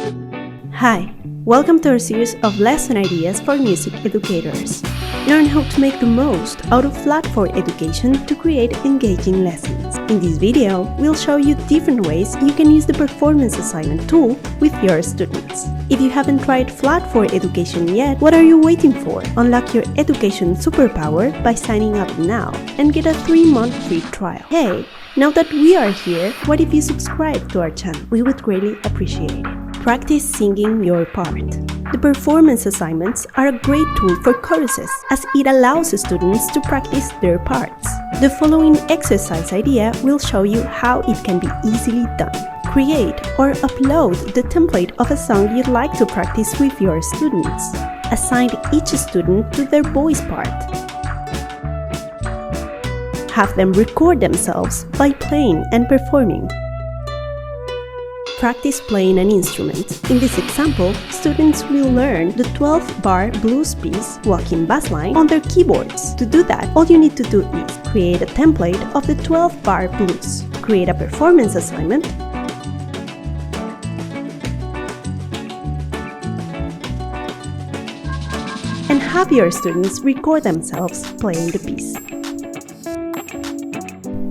Hi, welcome to our series of lesson ideas for music educators. Learn how to make the most out of flat 4 education to create engaging lessons. In this video, we'll show you different ways you can use the performance assignment tool with your students. If you haven't tried flat 4 education yet, what are you waiting for? Unlock your education superpower by signing up now and get a 3-month free trial. Hey, now that we are here, what if you subscribe to our channel? We would greatly appreciate it. Practice singing your part. The performance assignments are a great tool for choruses as it allows students to practice their parts. The following exercise idea will show you how it can be easily done. Create or upload the template of a song you'd like to practice with your students. Assign each student to their voice part. Have them record themselves by playing and performing. Practice playing an instrument. In this example, students will learn the 12-bar blues piece, Walking Bass Line, on their keyboards. To do that, all you need to do is create a template of the 12-bar blues, create a performance assignment, and have your students record themselves playing the piece.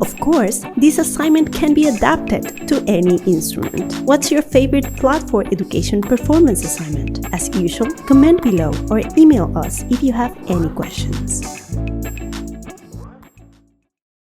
Of course, this assignment can be adapted to any instrument. What's your favorite flat 4 education performance assignment? As usual, comment below or email us if you have any questions.